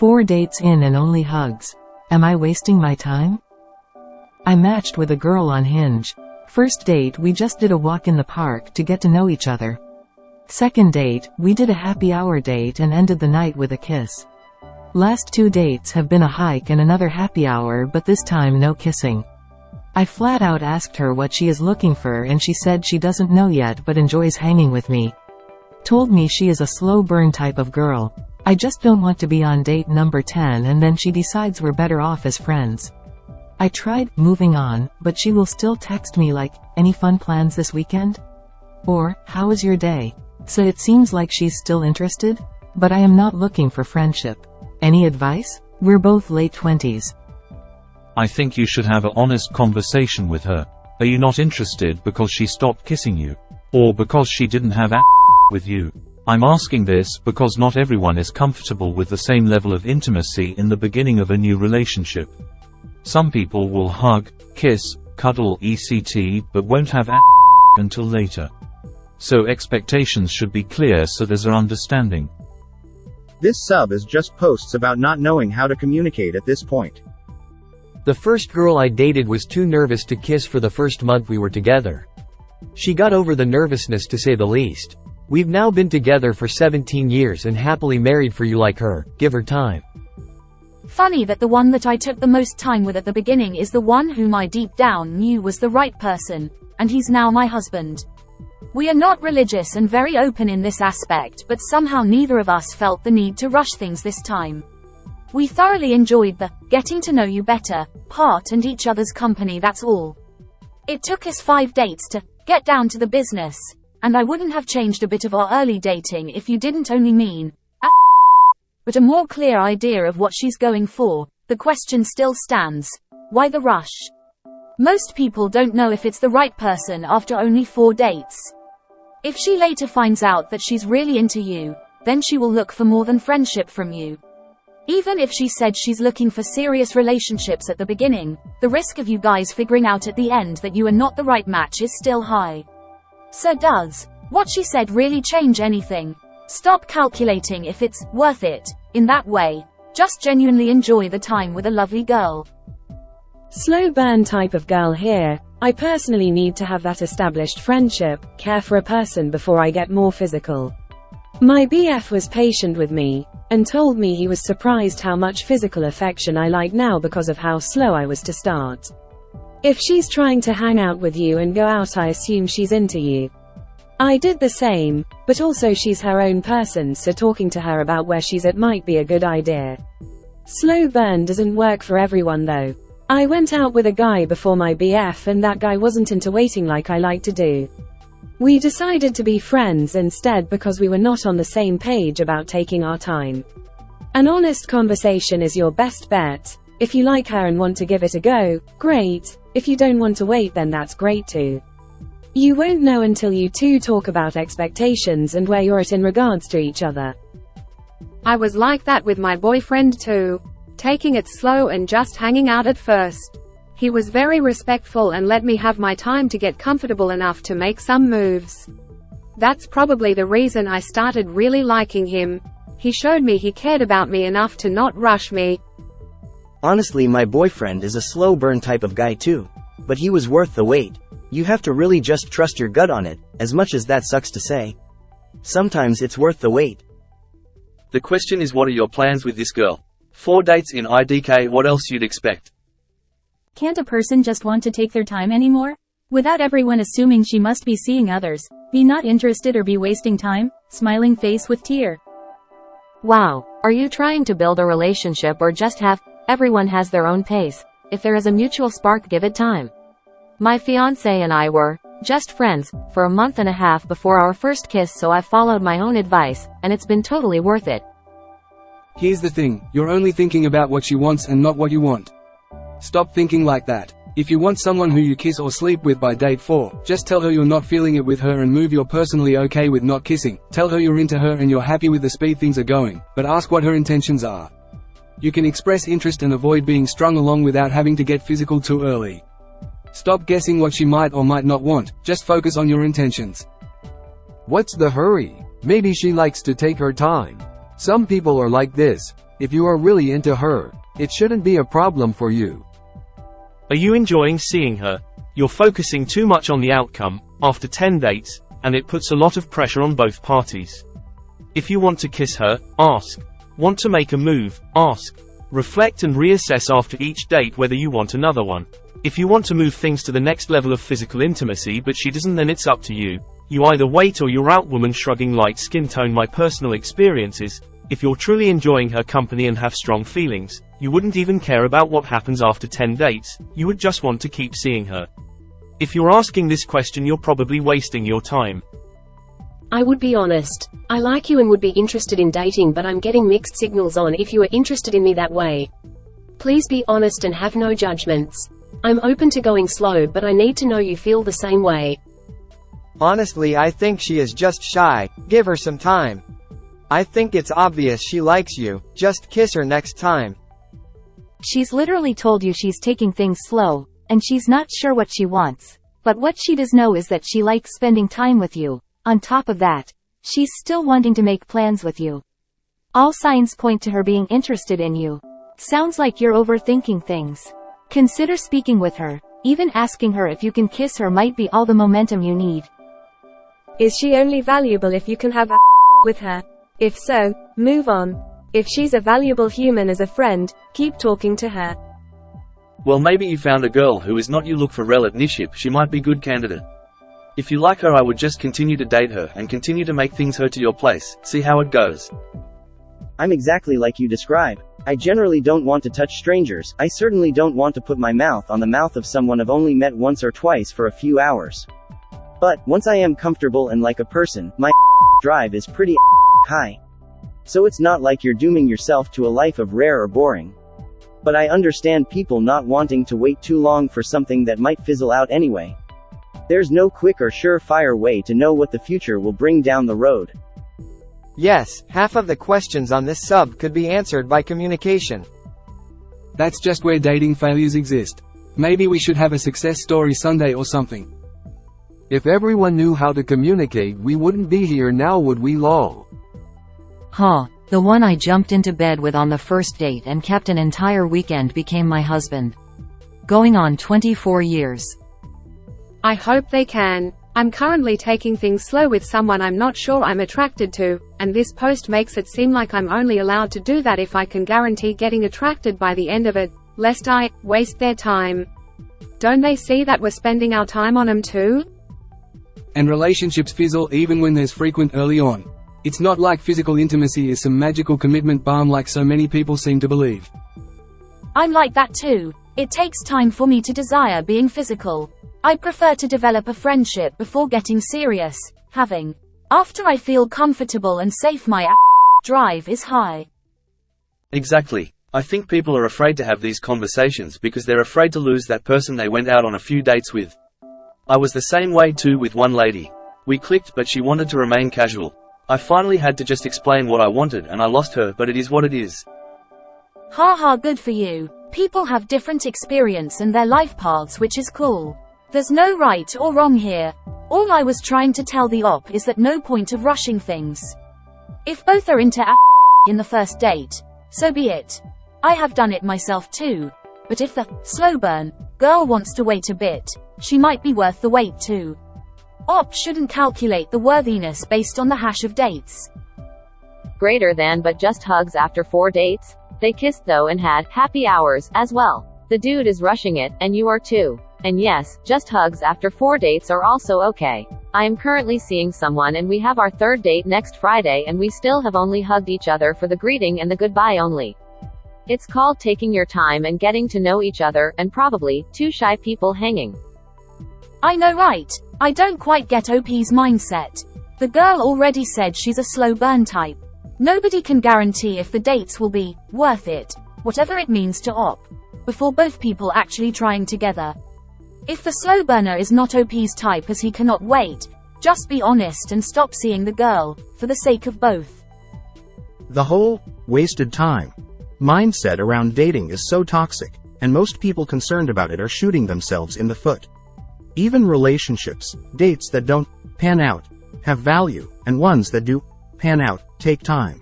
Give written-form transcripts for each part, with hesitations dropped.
4 dates in and only hugs. Am I wasting my time? I matched with a girl on Hinge. First date, we just did a walk in the park to get to know each other. Second date, we did a happy hour date and ended the night with a kiss. Last 2 dates have been a hike and another happy hour, but this time no kissing. I flat out asked her what she is looking for and she said she doesn't know yet but enjoys hanging with me. Told me she is a slow burn type of girl. I just don't want to be on date number 10 and then she decides we're better off as friends. I tried moving on, but she will still text me like, any fun plans this weekend? Or, how was your day? So it seems like she's still interested, but I am not looking for friendship. Any advice? We're both late 20s. I think you should have an honest conversation with her. Are you not interested because she stopped kissing you? Or because she didn't have with you? I'm asking this because not everyone is comfortable with the same level of intimacy in the beginning of a new relationship. Some people will hug, kiss, cuddle etc. but won't have until later. So expectations should be clear so there's an understanding. This sub is just posts about not knowing how to communicate at this point. The first girl I dated was too nervous to kiss for the first month we were together. She got over the nervousness to say the least. We've now been together for 17 years and happily married. For you like her, give her time. Funny that the one that I took the most time with at the beginning is the one whom I deep down knew was the right person, and he's now my husband. We are not religious and very open in this aspect, but somehow neither of us felt the need to rush things this time. We thoroughly enjoyed the getting to know you better part and each other's company, that's all. It took us 5 dates to get down to the business, and I wouldn't have changed a bit of our early dating if you didn't only mean but a more clear idea of what she's going for. The question still stands. Why the rush? Most people don't know if it's the right person after only 4 dates. If she later finds out that she's really into you, then she will look for more than friendship from you. Even if she said she's looking for serious relationships at the beginning, the risk of you guys figuring out at the end that you are not the right match is still high. So does what she said really change anything? Stop calculating if it's worth it in that way. Just genuinely enjoy the time with a lovely girl. Slow burn type of girl here. I personally need to have that established friendship, care for a person before I get more physical. My BF was patient with me, and told me he was surprised how much physical affection I like now because of how slow I was to start. If she's trying to hang out with you and go out, I assume she's into you. I did the same, but also she's her own person, so talking to her about where she's at might be a good idea. Slow burn doesn't work for everyone though. I went out with a guy before my BF and that guy wasn't into waiting like I like to do. We decided to be friends instead because we were not on the same page about taking our time. An honest conversation is your best bet. If you like her and want to give it a go, great. If you don't want to wait, then that's great too. You won't know until you two talk about expectations and where you're at in regards to each other. I was like that with my boyfriend too. Taking it slow and just hanging out at first. He was very respectful and let me have my time to get comfortable enough to make some moves. That's probably the reason I started really liking him. He showed me he cared about me enough to not rush me. Honestly, my boyfriend is a slow burn type of guy too. But he was worth the wait. You have to really just trust your gut on it, as much as that sucks to say. Sometimes it's worth the wait. The question is, what are your plans with this girl? 4 dates in IDK, what else you'd expect? Can't a person just want to take their time anymore? Without everyone assuming she must be seeing others, be not interested or be wasting time, smiling face with tear. Wow, are you trying to build a relationship or just have, everyone has their own pace. If there is a mutual spark, give it time. My fiancé and I were just friends for a month and a half before our first kiss, so I followed my own advice, and it's been totally worth it. Here's the thing, you're only thinking about what she wants and not what you want. Stop thinking like that. If you want someone who you kiss or sleep with by date 4, just tell her you're not feeling it with her and move. You're personally okay with not kissing. Tell her you're into her and you're happy with the speed things are going, but ask what her intentions are. You can express interest and avoid being strung along without having to get physical too early. Stop guessing what she might or might not want, just focus on your intentions. What's the hurry? Maybe she likes to take her time. Some people are like this. If you are really into her, it shouldn't be a problem for you. Are you enjoying seeing her? You're focusing too much on the outcome, after 10 dates, and it puts a lot of pressure on both parties. If you want to kiss her, ask. Want to make a move, ask. Reflect and reassess after each date whether you want another one. If you want to move things to the next level of physical intimacy but she doesn't, then it's up to you. You either wait or you're out. Woman shrugging, light skin tone. My personal experiences, if you're truly enjoying her company and have strong feelings, you wouldn't even care about what happens after 10 dates, you would just want to keep seeing her. If you're asking this question, you're probably wasting your time. I would be honest. I like you and would be interested in dating, but I'm getting mixed signals on if you are interested in me that way. Please be honest and have no judgments. I'm open to going slow, but I need to know you feel the same way. Honestly, I think she is just shy. Give her some time. I think it's obvious she likes you. Just kiss her next time. She's literally told you she's taking things slow, and she's not sure what she wants. But what she does know is that she likes spending time with you. On top of that, she's still wanting to make plans with you. All signs point to her being interested in you. Sounds like you're overthinking things. Consider speaking with her. Even asking her if you can kiss her might be all the momentum you need. Is she only valuable if you can have with her? If so, move on. If she's a valuable human as a friend, keep talking to her. Well, maybe you found a girl who is not you. Look for relationship. She might be good candidate. If you like her, I would just continue to date her and continue to make things her to your place. See how it goes. I'm exactly like you describe. I generally don't want to touch strangers. I certainly don't want to put my mouth on the mouth of someone I've only met once or twice for a few hours. But, once I am comfortable and like a person, my drive is pretty high. So it's not like you're dooming yourself to a life of rare or boring. But I understand people not wanting to wait too long for something that might fizzle out anyway. There's no quick or surefire way to know what the future will bring down the road. Yes, half of the questions on this sub could be answered by communication. That's just where dating failures exist. Maybe we should have a success story Sunday or something. If everyone knew how to communicate, we wouldn't be here now, would we, lol? Huh, the one I jumped into bed with on the first date and kept an entire weekend became my husband. Going on 24 years. I hope they can. I'm currently taking things slow with someone I'm not sure I'm attracted to, and this post makes it seem like I'm only allowed to do that if I can guarantee getting attracted by the end of it, lest I waste their time. Don't they see that we're spending our time on them too? And relationships fizzle even when there's frequent early on. It's not like physical intimacy is some magical commitment balm like so many people seem to believe. I'm like that too. It takes time for me to desire being physical. I prefer to develop a friendship before getting serious. After I feel comfortable and safe, my drive is high. Exactly. I think people are afraid to have these conversations because they're afraid to lose that person they went out on a few dates with. I was the same way too with one lady. We clicked, but she wanted to remain casual. I finally had to just explain what I wanted and I lost her, but it is what it is. Haha, good for you. People have different experience and their life paths, which is cool. There's no right or wrong here. All I was trying to tell the op is that no point of rushing things. If both are into in the first date, so be it. I have done it myself too. But if the slow burn girl wants to wait a bit, she might be worth the wait too. Op shouldn't calculate the worthiness based on the hash of dates. Greater than but just hugs after 4 dates? They kissed though and had happy hours as well. The dude is rushing it, and you are too. And yes, just hugs after 4 dates are also okay. I am currently seeing someone and we have our 3rd date next Friday and we still have only hugged each other for the greeting and the goodbye only. It's called taking your time and getting to know each other, and probably 2 shy people hanging. I know, right? I don't quite get OP's mindset. The girl already said she's a slow burn type. Nobody can guarantee if the dates will be worth it, whatever it means to Op, before both people actually trying together. If the slow burner is not OP's type as he cannot wait, just be honest and stop seeing the girl, for the sake of both. The whole wasted time mindset around dating is so toxic, and most people concerned about it are shooting themselves in the foot. Even relationships, dates that don't pan out, have value, and ones that do pan out, take time.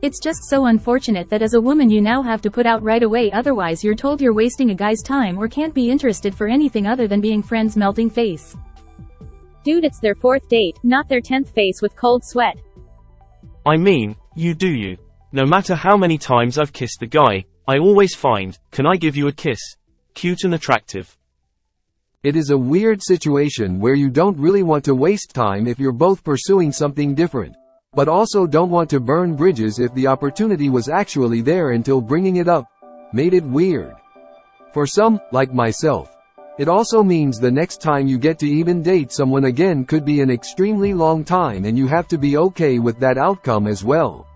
It's just so unfortunate that as a woman you now have to put out right away, otherwise you're told you're wasting a guy's time or can't be interested for anything other than being friends. Melting face. Dude, it's their 4th date, not their 10th face with cold sweat. I mean, you do you. No matter how many times I've kissed the guy, I always find, can I give you a kiss? Cute and attractive. It is a weird situation where you don't really want to waste time if you're both pursuing something different, but also don't want to burn bridges if the opportunity was actually there until bringing it up made it weird. For some, like myself, it also means the next time you get to even date someone again could be an extremely long time, and you have to be okay with that outcome as well.